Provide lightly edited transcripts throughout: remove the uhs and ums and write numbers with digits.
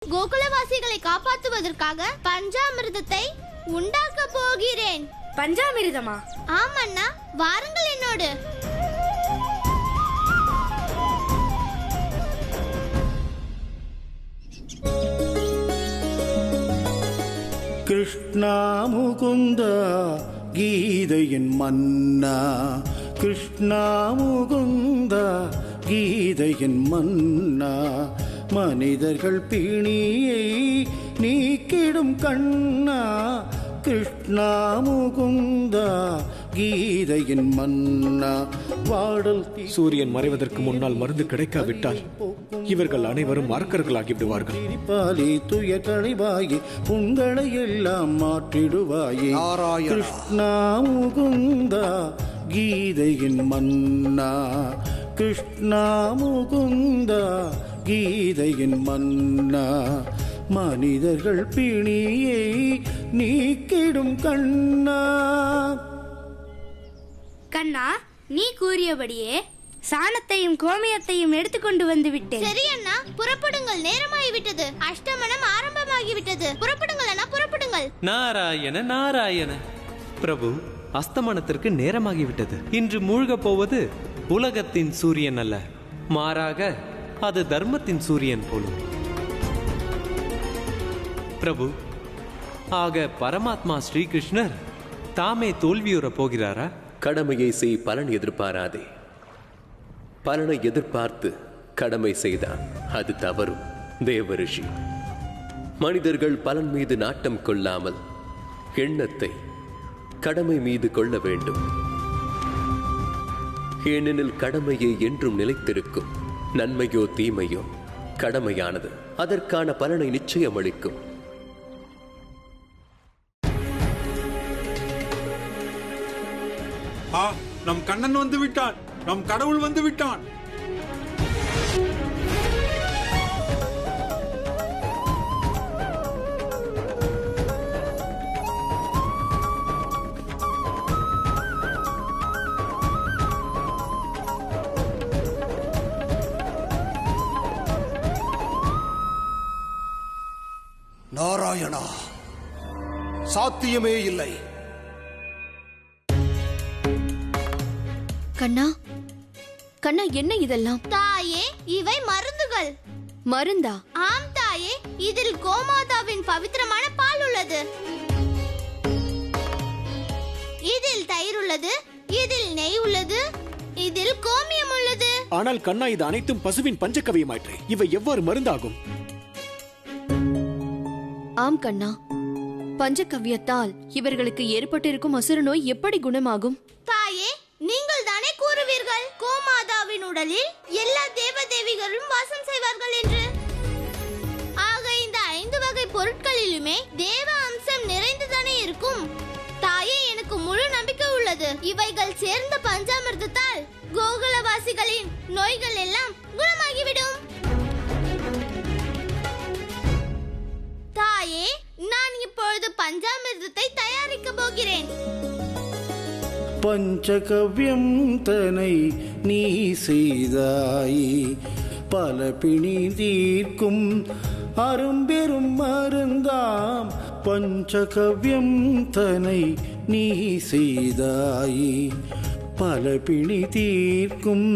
கோகுலவாசிகளை காப்பாற்றுவதற்காக பஞ்சாமிர்தத்தை உண்டாக்க போகிறேன். பஞ்சாமிர்தமா? ஆமண்ணா, வாருங்கள் என்னோடு. கிருஷ்ணா முகுந்த கீதையின் மன்னா, கிருஷ்ணா முகுந்த கீதையின் மன்னா, மனிதர்கள் பிணியை நீக்கிடும் கண்ணா, கிருஷ்ணா முகுந்தா கீதையின் மன்னா. வாடல் சூரியன் மறைவதற்கு முன்னால் மருந்து கிடைக்காவிட்டால் இவர்கள் அனைவரும் மறக்கர்களாகி விடுவார்கள். பாலி துய கழிவாயி உங்களை எல்லாம் மாற்றிடுவாயே. கிருஷ்ணா முகுந்தா கீதையின் மன்னா, கிருஷ்ணா முகுந்தா கீதையின் மன்னா, மனிதர்கள் பிணியை நீக்கிடும் கண்ணா. கண்ணா, நீ கூறியபடியே சாணத்தையும் கோமியத்தையும் எடுத்துக்கொண்டு வந்து விட்டேன். சரி அண்ணா, புறப்படுங்கள். நேரமாகிவிட்டது. அஷ்டமனம் ஆரம்பமாகிவிட்டது. புறப்படுங்கள் அண்ணா, புறப்படுங்கள். நாராயண நாராயண. பிரபு, அஸ்தமனத்திற்கு நேரமாகிவிட்டது. இன்று மூழ்கப் போவது உலகத்தின் சூரியன் அல்ல, மாறாக அது தர்மத்தின் சூரியன் போலும். பிரபு, ஆக பரமாத்மா ஸ்ரீகிருஷ்ணர் தாமே தோல்வியுற போகிறாரா? கடமையை செய், பலன் எதிர்பாராதே. பலனை எதிர்பார்த்து கடமை செய்தான் அது தவறும். தேவரிஷி, மனிதர்கள் பலன் மீது நாட்டம் கொள்ளாமல் எண்ணத்தை கடமை மீது கொள்ள வேண்டும். ஏனெனில் கடமையே என்றும் நிலைத்திருக்கும். நன்மையோ தீமையோ கடமையானது அதற்கான பலனை நிச்சயம் அளிக்கும். நம் கண்ணன் வந்து விட்டான், நம் கடவுள் வந்து விட்டான். நாராயணா, சாத்தியமே இல்லை. கண்ணா, கண்ணா, என்ன இதெல்லாம்? தாயே, இவை மருந்துகள். மருந்தா? ஆம் தாயே, இதில் கோமாதாவின் பவித்திரமான பால் உள்ளது, இதில் தயிர் உள்ளது, இதில் நெய் உள்ளது, இதில் கோமியம் உள்ளது. ஆனால் கண்ணா, இது அனைத்தும் பசுவின் பஞ்சகவியமாயிற்று. இவை எவ்வாறு மருந்தாகும்? ஆம் கண்ணா, பஞ்சகவ்யத்தால் இவர்களுக்கு ஏற்பட்டிருக்கும் அசுர நோய் எப்படி குணமாகும்? தாயே, நீங்கள் தானே கூறுவீர்கள் கோமாதாவின் உடலில் எல்லா தேவதேவிகளும் வாசம் செய்வார்கள் என்று. ஆக இந்த 5 வகை பொருட்களிலுமே தேவ அம்சம் நிறைந்துதானே இருக்கும். தாயே, எனக்கு முழு நம்பிக்கை உள்ளது. இவைகள் சேர்ந்த பஞ்சாமிர்தத்தால் கோகுலவாசிகளின் நோய்கள் எல்லாம் குணமாகிவிடும். தாயே, நான் இப்பொழுது பஞ்சாமிர்தத்தை தயாரிக்க போகிறேன். பஞ்சகவ்யம் தனை நீ செய்தாய், பல பிணி தீர்க்கும் அரும்பெரும் மருந்தாம். பஞ்சகவ்யம் தனை நீ செய்தாய், பல பிணி தீர்க்கும்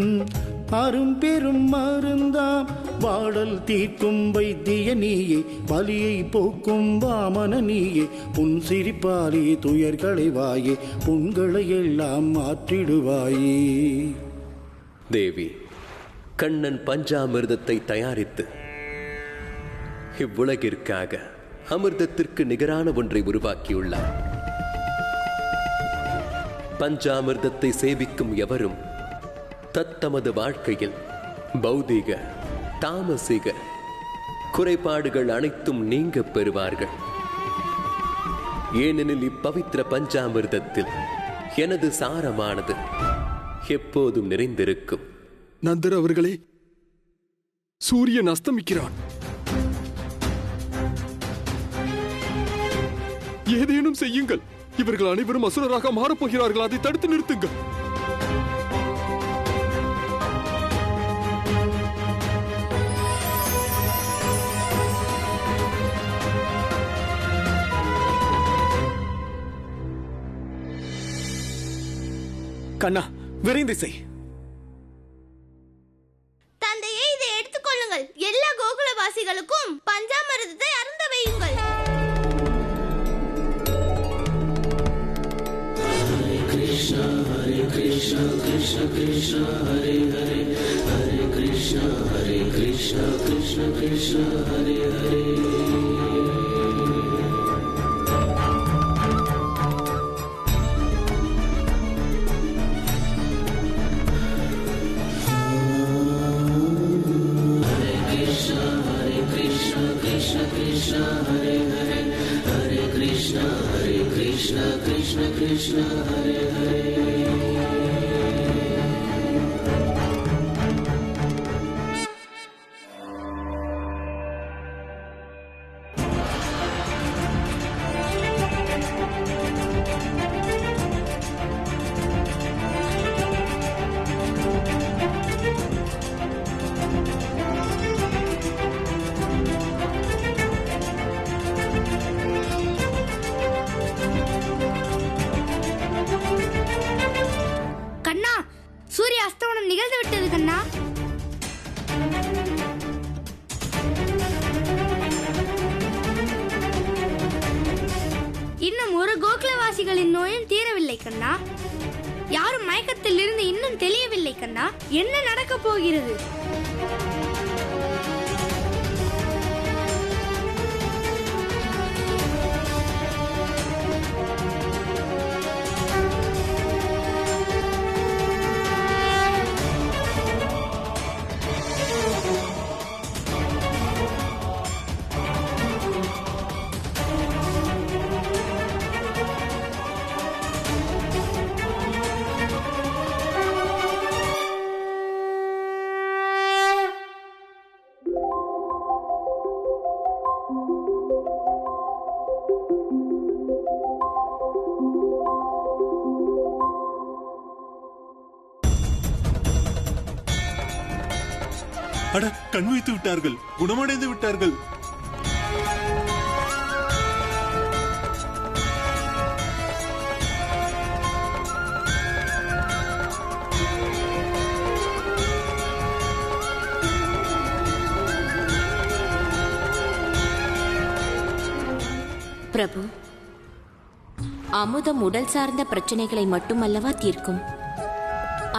அரும்பெரும் மருந்தாம். வாடல் தீர்க்கும் வைத்திய நீயே, பலியை போக்கும் வாமன நீயே, புன் சிரிப்பாலே துயர்களை வாயே, புண்களை எல்லாம் மாற்றிடுவாயே. தேவி, கண்ணன் பஞ்சாமிர்தத்தை தயாரித்து இவ்வுலகிற்காக அமிர்தத்திற்கு நிகரான ஒன்றை உருவாக்கியுள்ளார். பஞ்சாமிர்தத்தை சேவிக்கும் எவரும் தத்தமது வாழ்க்கையில் பௌதீக தாமசிக குறைபாடுகள் அனைத்தும் நீங்க பெறுவார்கள். ஏனெனில் இப்பவித்திர பஞ்சாமிர்தத்தில் எனது சாரமானது எப்போதும் நிறைந்திருக்கும். நந்தர் அவர்களே, சூரியன் அஸ்தமிக்கிறான். ஏதேனும் செய்யுங்கள். இவர்கள் அனைவரும் அசுரராக மாறப்போகிறார்கள். அதை தடுத்து நிறுத்துங்கள். கண்ணா, விரைந்து செய். தந்தையே, இதை எடுத்துக்கொள்ளுங்கள். எல்லா கோகுலவாசிகளுக்கும் பஞ்சாமிர்தத்தை அருந்த வையுங்கள். Hare Krishna Hare Krishna Krishna Krishna Hare Hare, Hare Krishna Krishna Krishna Hare Hare. Krishna Krishna Hare Hare. சூரிய அஸ்தமனம் நிகழ்ந்து விட்டது கண்ணா. இன்னும் ஒரு கோகுலவாசிகளின் நோயும் தீரவில்லை கண்ணா. யாரும் மயக்கத்தில் இருந்து இன்னும் தெளியவில்லை கண்ணா. என்ன நடக்கப் போகிறது? அட, கண் வைத்து விட்டார்கள், குணமடைந்து விட்டார்கள். பிரபு, அமுதம் உடல் சார்ந்த பிரச்சனைகளை மட்டுமல்லவா தீர்க்கும்?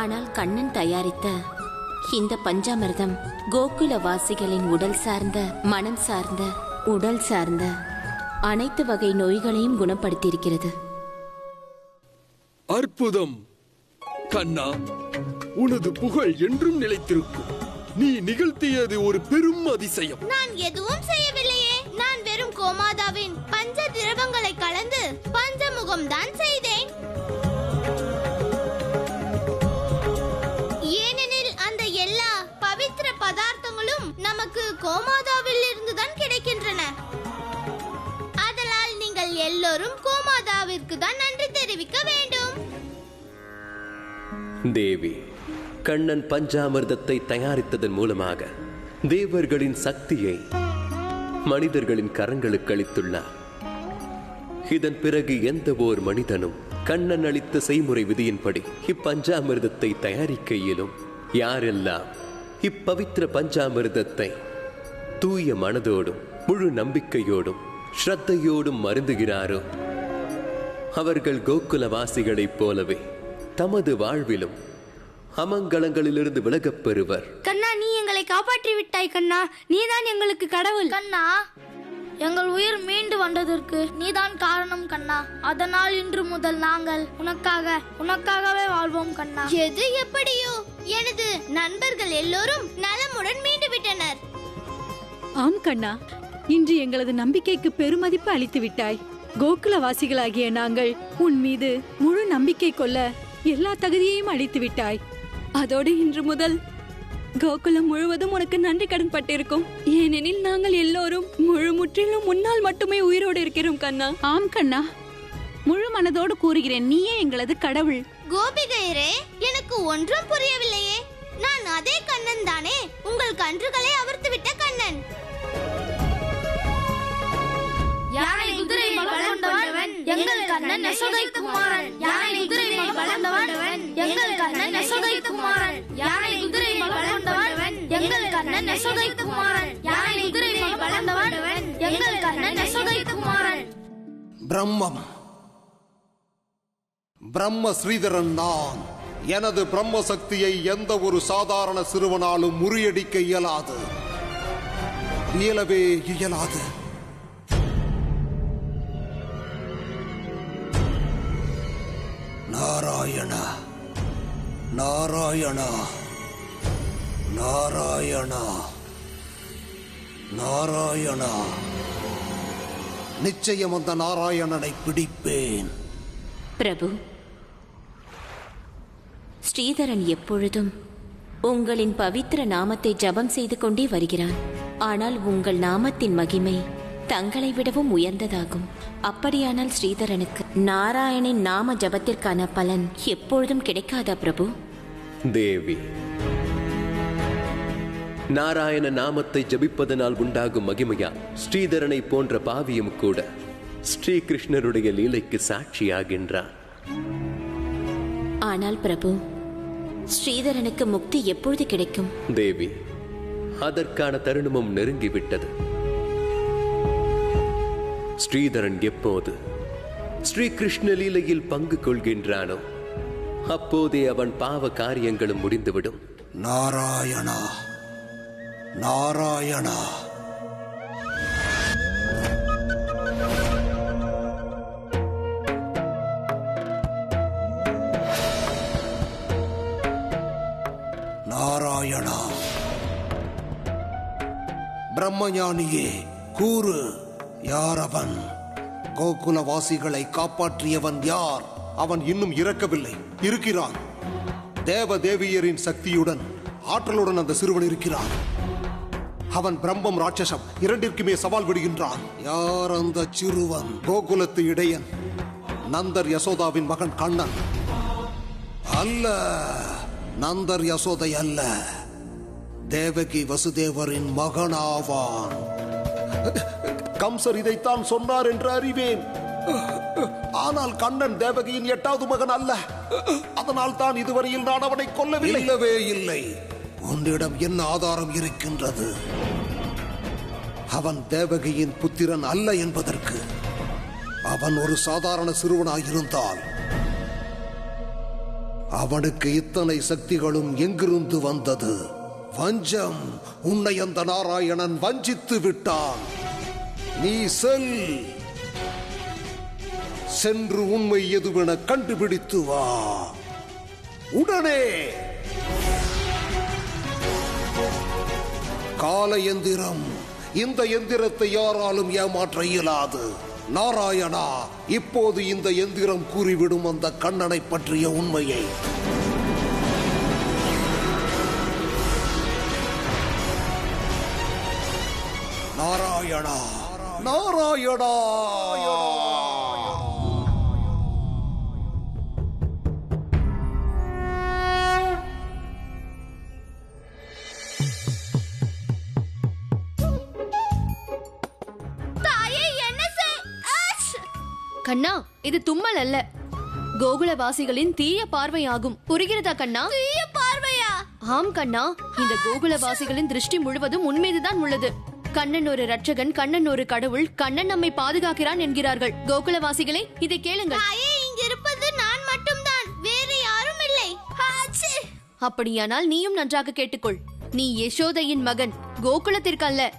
ஆனால் கண்ணன் தயாரித்த இந்த பஞ்சாமிர்தம் கோகுலவாசிகளின் உடல் சார்ந்த, மனம் சார்ந்த, உடல் சார்ந்த அனைத்து வகை நோய்களையும் குணப்படுத்தியிருக்கிறது. அற்புதம் கண்ணா, உனது புகழ் என்றும் நிலைத்திருக்கும். நீ நிகழ்த்தியது ஒரு பெரும் அதிசயம். நான் எதுவும் செய்யவில்லையே. நான் வெறும் கோமாதாவின் பஞ்ச திரவங்களை கலந்து பஞ்சமுகம் தான் செய்தேன். ஏனெனில் அந்த எல்லா பவித்திர பதார்த்தங்களும் நமக்கு கோமாதாவில் இருந்துதான் கிடைக்கின்றன. அதனால் நீங்கள் எல்லோரும் கோமாதாவிற்கு தான் நன்றி தெரிவிக்க வேண்டும். தேவி, கண்ணன் பஞ்சாமிர்தத்தை தயாரித்ததன் மூலமாக தேவர்களின் சக்தியை மனிதர்களின் கரங்களுக்கு அளித்துள்ளார். இதன் பிறகு எந்த ஓர் மனிதனும் கண்ணன் அளித்த செய்முறை விதியின்படி இப்பஞ்சாமிர்தத்தை தயாரிக்க இயலும். யாரெல்லாம் இப்பவித்திர பஞ்சாமிர்தத்தை தூய மனதோடும் முழு நம்பிக்கையோடும் ஸ்ரத்தையோடும் மருந்துகிறாரோ அவர்கள் கோகுலவாசிகளைப் போலவே தமது வாழ்விலும் அமங்கலங்களிலிருந்து விலகப் பெறுவர். கண்ணா, நீ எங்களை காப்பாற்றி விட்டாய் கண்ணா. நீதான் எங்களுக்கு கடவுள் கண்ணா. எங்கள் உயிர் மீண்டு வந்ததற்கு நீதான் காரணம் கண்ணா. அதனால் இன்று முதல் நாங்கள் உனக்காகவே வாழ்வோம் கண்ணா. எது எப்படியோ எனது நண்பர்கள் எல்லோரும் நலமுடன் மீண்டு விட்டனர். ஆம் கண்ணா, இன்று எங்களது நம்பிக்கைக்கு பெருமதிப்பு அளித்து விட்டாய். கோகுலவாசிகளாகிய நாங்கள் உன் மீது முழு நம்பிக்கை கொள்ள எல்லா தகுதியையும் அளித்து விட்டாய். அதோடு இன்று முதல் கோகுலம் முழுவதும் உனக்கு நன்றி கடன் பட்டிருக்கும். ஏனெனில் நாங்கள் எல்லோரும் முற்றிலும் முன்னால் மட்டுமே உயிரோடு இருக்கிறோம் கண்ணா. ஆம் கண்ணா, முழு மனதோடு கூறுகிறேன், நீயே எங்களது கடவுள். கோபிகையரே, எனக்கு ஒன்றும் புரியவில்லையே. நான் அதே கண்ணன் தானே, உங்கள் கன்றுகளை அவிர்த்து விட்ட கண்ணன். யானை குதிரை பலம் கொண்டவன் எங்கள் கண்ணன் யசோதை குமாரன் யானை குதிரை மேல் வளர்ந்தவன் எங்கள் கண்ணன் யசோதை குமாரன் யானை குதிரை மேல் வளர்ந்தவன் எங்கள் கண்ணன் யசோதை குமாரன் யானை குதிரை மேல் வளர்ந்தவன் எங்கள் கண்ணன் யசோதை குமாரன். பிரம்ம ஸ்ரீதரன் நான். எனது பிரம்ம சக்தியை எந்த ஒரு சாதாரண சிறுவனாலும் முறியடிக்க இயலாது. நாராயணா நாராயணா நாராயணா நாராயணா. நிச்சயம் அந்த நாராயணனை பிடிப்பேன். பிரபு, ஸ்ரீதரன் எப்பொழுதும் உங்களின் பவித்திர நாமத்தை ஜபம் செய்து கொண்டே வருகிறான். ஆனால் உங்கள் நாமத்தின் மகிமை தங்களை விடவும் உயர்ந்ததாகும். அப்படியானால் ஸ்ரீதரனுக்கு நாராயணின் நாம ஜபத்திற்கான பலன் எப்பொழுதும் கிடைக்காதா பிரபு? தேவி, நாராயண நாமத்தை ஜபிப்பதனால் உண்டாகும் மகிமையால் ஸ்ரீதரனை போன்ற பாவியும் கூட ஸ்ரீகிருஷ்ணருடைய லீலைக்கு சாட்சியாகின்றான். ஆனால் பிரபு, ஸ்ரீதரனுக்கு முக்தி எப்பொழுது கிடைக்கும்? தேவி, அதற்கான தருணமும் நெருங்கிவிட்டது. ஸ்ரீதரன் எப்போது ஸ்ரீகிருஷ்ண லீலையில் பங்கு கொள்கின்றானோ அப்போதே அவன் பாவ காரியங்களும் முடிந்துவிடும். நாராயணா நாராயணா. நாராயணா. பிரம்மஞானியே, கூறு, யார் அவன்? கோகுலவாசிகளை காப்பாற்றியவன் யார்? அவன் இன்னும் இறக்கவில்லை. இருக்கிறான். தேவதேவியரின் சக்தியுடன் ஆற்றலுடன் அந்த சிறுவன் இருக்கிறான். அவன் பிரம்மம் ராட்சசம் இரண்டிற்குமே சவால் விடுகின்றான். யார் அந்த சிறுவன்? கோகுலத்து இடையன், நந்தர் யசோதாவின் மகன் கண்ணன். அல்ல, நந்தர் யசோதை அல்ல, தேவகி வசுதேவரின் மகனாவான். கம்சர் இதைத்தான் சொன்னார் என்று அறிவேன். ஆனால் கண்ணன் தேவகியின் 8வது மகன் அல்ல. அதனால் தான் இதுவரையில் நான் அவனை கொல்லவில்லை. இல்லவே இல்லை. உன்னிடம் என்ன ஆதாரம் இருக்கின்றது அவன் தேவகியின் புத்திரன் அல்ல என்பதற்கு? அவன் ஒரு சாதாரண சிறுவனாயிருந்தால் அவனுக்கு இத்தனை சக்திகளும் எங்கிருந்து வந்தது? வஞ்சம். உன்னை அந்த நாராயணன் வஞ்சித்து விட்டான். நீ சென்று உண்மை எதுவென கண்டுபிடித்து வா உடனே. கால எந்திரம். இந்த எந்திரத்தை யாராலும் ஏமாற்ற இயலாது. நாராயணா, இப்போது இந்த எந்திரம் கூறிவிடும் அந்த கண்ணனை பற்றிய உண்மையை. நாராயணா நாராயணா. கண்ணா, இது தும்மல் அல்ல, கோகுலவாசிகளின் தீய பார்வையாகும். புரிகிறதா கண்ணா? தீய பார்வையா? ஆம் கண்ணா, இந்த கோகுலவாசிகளின் திருஷ்டி முழுவதும் உன்மீதுதான் உள்ளது. கண்ணன் ஒரு ரட்சகன், கண்ணன் ஒரு கடவுள், கண்ணன் நம்மை பாதுகாக்கிறான் என்கிறார்கள். கோகுலவாசிகளே, இதை கேளுங்கள். இங்க இருப்பது நான் மட்டும்தான், வேறு யாரும் இல்லை. அப்படியானால் நீயும் நன்றாக கேட்டுக்கொள். நீ யசோதையின் மகன், கோகுலத்திற்கு அல்ல.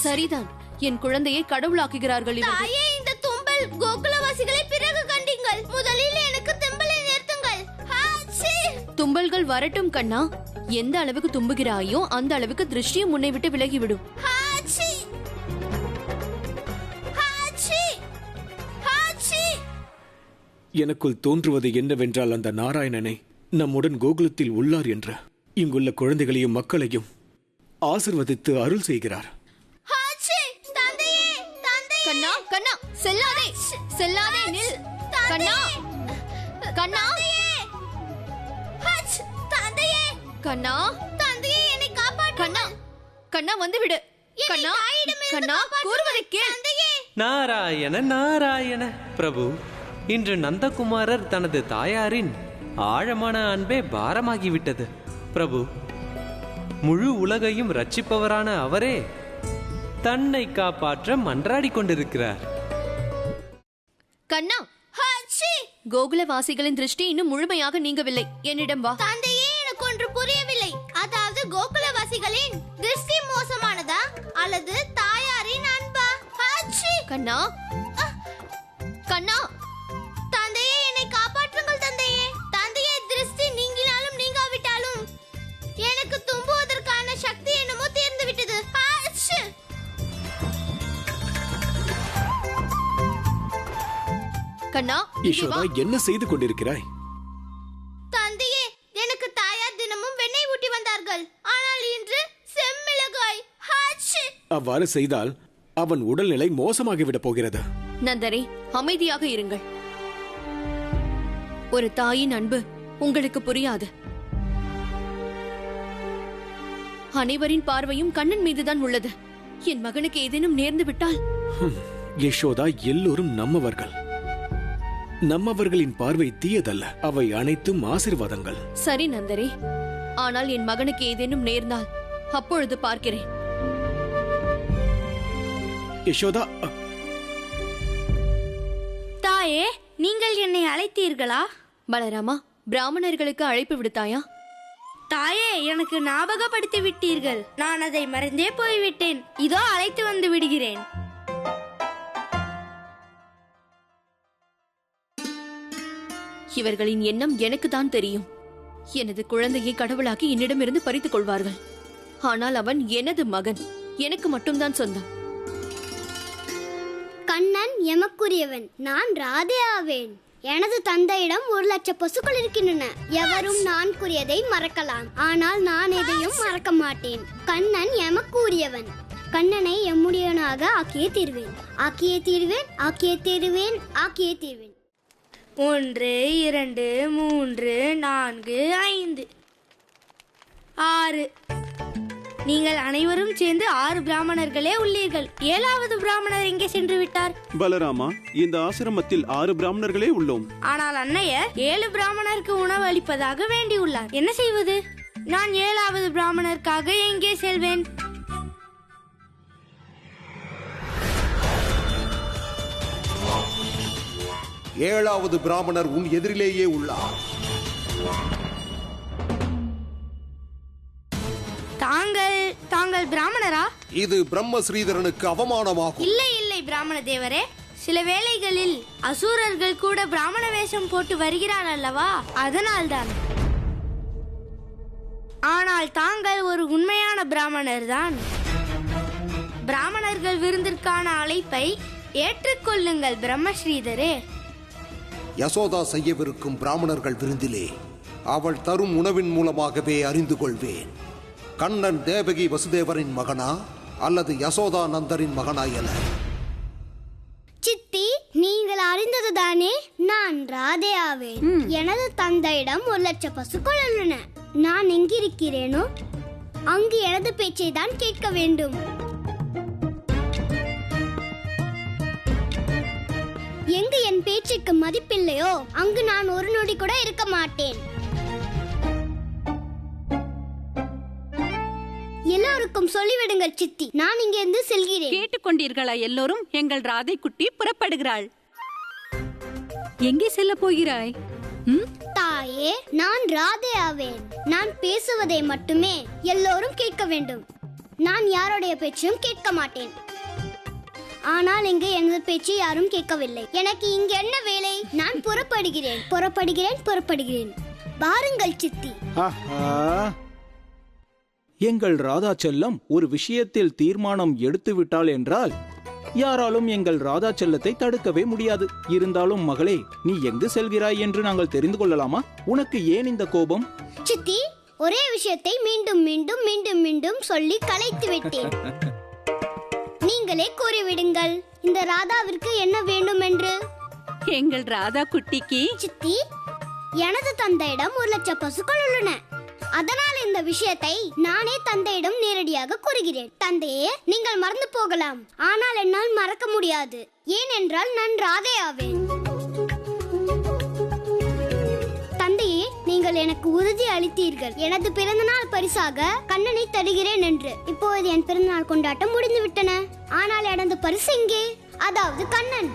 சரிதான், என் குழந்தையை கடவுளாக்குகிறார்கள் இவர்கள். இந்த தும்பல் கோகுலவாசிகளை பிறகு கண்டீங்கள். முதலில் எனக்கு தும்பலை நிறுத்துங்கள். தும்பல்கள் வரட்டும் கண்ணா. எந்த அளவுக்கு தும்புகிறாயோ அந்த அளவுக்கு திருஷ்டியும் முன்னை விட்டு விலகிவிடும். எனக்குள் தோன்றுவது என்னவென்றால், அந்த நாராயணனை நம்முடன் கோகுலத்தில் உள்ளார் என்று இங்குள்ள குழந்தைகளையும் மக்களையும் ஆசிர்வதித்து அருள் செய்கிறார். கண்ணா, கண்ணா, செல்லாதே, செல்லாதே, நில். கண்ணா, கண்ணா, கண்ணா, தந்தையே, என்னை காப்பாற்று. கண்ணா, கண்ணா, வந்து விடு. கண்ணா, கண்ணா, கூறுவதை கேள். நாராயண நாராயண. பிரபு, இன்று நந்தகுமாரர் தனது தாயாரின் ஆழமான அன்பே பாரமாகிவிட்டது. பிரபு, முழு உலகையும் ரட்சிப்பவரான அவரே தன்னை காப்பாற்ற மன்றாடி கொண்டிருக்கிறார். கண்ணா, கோகுலவாசிகளின் திருஷ்டி இன்னும் முழுமையாக நீங்கவில்லை. என்னிடம் வா. தந்தையே, எனக்கு ஒன்று புரியவில்லை. அதாவது கோகுலவாசிகளின் திருஷ்டி மோசமானதா அல்லது தாயாரின் அன்பா? கண்ணா, கண்ணா, தந்தையே, என்னை காப்பாற்றுங்கள் தந்தையே. தந்தையே, திருஷ்டி நீங்கினாலும் நீங்காவிட்டாலும் எனக்கு தும்புவதற்கான சக்தி என்னமோ தேர்ந்து விட்டது. கண்ணா, யசோதா, என்ன செய்து கொண்டிருக்கிறாய்? தந்தையே, எனக்கு தாயார் தினமும் வெண்ணெய் ஊட்டி வந்தார்கள். ஆனால் இன்று செம்மிளகாய். அவ்வாறு செய்தால் அவன் உடல்நிலை மோசமாகிவிடப் போகிறது. நந்தரே, அமைதியாக இருங்கள். ஒரு தாயின் அன்பு உங்களுக்கு புரியாது. அனைவரின் பார்வையும் கண்ணன் மீதுதான் உள்ளது. என் மகனுக்கு ஏதேனும் நேர்ந்து விட்டால்? யசோதா, எல்லோரும் நம்மவர்கள். நம்மவர்களின் பார்வை தீயதல்ல, அவை அனைத்தும் ஆசீர்வாதங்கள். சரி நந்தரே, ஆனால் என் மகனுக்கு ஏதேனும் நேர்ந்தால் அப்பொழுது பார்க்கிறேன். யசோதா, தாயே, நீங்கள் என்னை அழைத்தீர்களா? பலராமா, பிராமணர்களுக்கு அழைப்பு விடுத்தாயா? தாயே, எனக்கு ஞாபகப்படுத்தி விட்டீர்கள். நான் அதை மறந்தே போய்விட்டேன். இதோ அழைத்து வந்து விடுகிறேன். இவர்களின் எண்ணம் எனக்கு தான் தெரியும். எனது குழந்தையை கடவுளாக்கி என்னிடமிருந்து பறித்துக் கொள்வார்கள். ஆனால் அவன் எனது மகன், எனக்கு மட்டும்தான் சொந்தம். கண்ணன் எமக்குரியவன். நான் ராதே ஆவேன். எனது தந்தையிடம் 1,00,000 பசுக்கள் இருக்கின்றன. எவரும் நான் கூறியதை மறக்கலாம், ஆனால் நான் எதையும் மறக்க மாட்டேன். கண்ணன் எமக்குரியவன். கண்ணனை எம்முடையவனாக ஆக்கியே தீர்வேன். ஆக்கியே தீர்வேன், ஆக்கியே தீர்வேன், ஆக்கியே தீர்வேன். 1, 2, 3, 4, 5, 6. நீங்கள் அனைவரும் சேர்ந்து 6 பிராமணர்களே உள்ளீர்கள். 7வது பிராமணர் எங்கே சென்று விட்டார்? பலராமா, இந்த ஆசிரமத்தில் 6 பிராமணர்களே உள்ளோம். ஆனால் அன்னையர் 7 பிராமணருக்கு உணவு அளிப்பதாக வேண்டியுள்ளார். என்ன செய்வது? நான் 7வது பிராமணருக்காக எங்கே செல்வேன்? ஏழாவது பிராமணர் உன் எதிரிலேயே உள்ளார். தாங்கள் பிராமணரா? இது பிரம்மஸ்ரீதரனுக்கு அவமானமாகும். இல்லை இல்லை பிராமண தேவரே, சில வேளைகளில் அசூரர்கள் கூட பிராமண வேஷம் போட்டு வருகிறார் அல்லவா, அதனால்தான். ஆனால் தாங்கள் ஒரு உண்மையான பிராமணர் தான். பிராமணர்கள் விருந்திற்கான அழைப்பை ஏற்றுக்கொள்ளுங்கள் பிரம்மஸ்ரீதரே. யசோதா செய்யவிருக்கும் பிராமணர்கள் விருந்திலே அவள் தரும் உணவின் மூலமாகவே அறிந்து கொள்வேன். கண்ணன் தேவகி வசுதேவரின் மகனா அல்லது யசோதா நந்தரின் மகனா என. சித்தி, நீங்கள் அறிந்ததுதானே, நான் ராதே ஆவேன். எனது தந்தையிடம் 1,00,000 பசுக்கள் உள்ளன. நான் எங்கிருக்கிறேனோ அங்கு எனது பேச்சை தான் கேட்க வேண்டும். எங்கு என் பேச்சுக்கு மதிப்பில்லையோ அங்கு நான் ஒரு நொடி கூட இருக்க மாட்டேன். எல்லோருக்கும் சொல்லிவிடுங்கள் சித்தி, நான் இங்கிருந்து செல்கிறேன். கேட்டுக்கொண்டீர்களா எல்லோரும்? எங்கள் ராதை குட்டி புறப்படுகிறாள். எங்கே செல்ல போகிறாய்? தாயே, நான் ராதே ஆவேன். நான் பேசுவதை மட்டுமே எல்லோரும் கேட்க வேண்டும். நான் யாருடைய பேச்சையும் கேட்க மாட்டேன். ஆனால் இங்கு எனது பேச்சு யாரும் கேட்கவில்லை. எனக்கு இங்கு என்ன வேலை? நான் புறப்படுகிறேன், புறப்படுகிறேன், புறப்படுகிறேன். பாருங்கள் சித்தி. எங்கள் ராதா செல்லம் ஒரு விஷயத்தில் தீர்மானம் எடுத்து விட்டாள் என்றால் யாராலும் எங்கள் ராதா செல்லத்தை தடுக்கவே முடியாது. இருந்தாலும் மகளே, நீ எங்கு செல்கிறாய் என்று நாங்கள் தெரிந்து கொள்ளலாமா? உனக்கு ஏன் இந்த கோபம்? சித்தி, ஒரே விஷயத்தை மீண்டும் மீண்டும் மீண்டும் மீண்டும் சொல்லி கலைத்து விட்டேன். நீங்களே கூறிவிடுங்கள், இந்த ராதாவிற்கு என்ன வேண்டும் என்று. எங்கள் ராதா குட்டிக்கு சித்தி, எனது தந்தையிடம் 1,00,000 பசுக்கள் உள்ளன. அதனால் இந்த விஷயத்தை நானே தந்தையிடம் நேரடியாக கூறுகிறேன். தந்தையே, நீங்கள் மறந்து போகலாம், ஆனால் என்னால் மறக்க முடியாது. ஏனென்றால் நான் ராதே ஆவேன். எனக்கு உறுதி அளித்தீர்கள் எனது பிறந்தநாள் பரிசாக கண்ணனை தருகிறேன் என்று. இப்போது என் பிறந்தநாள் கொண்டாட்டம் முடிந்து விட்டன. ஆனால் எனது பரிசு எங்கே? அதாவது கண்ணன்.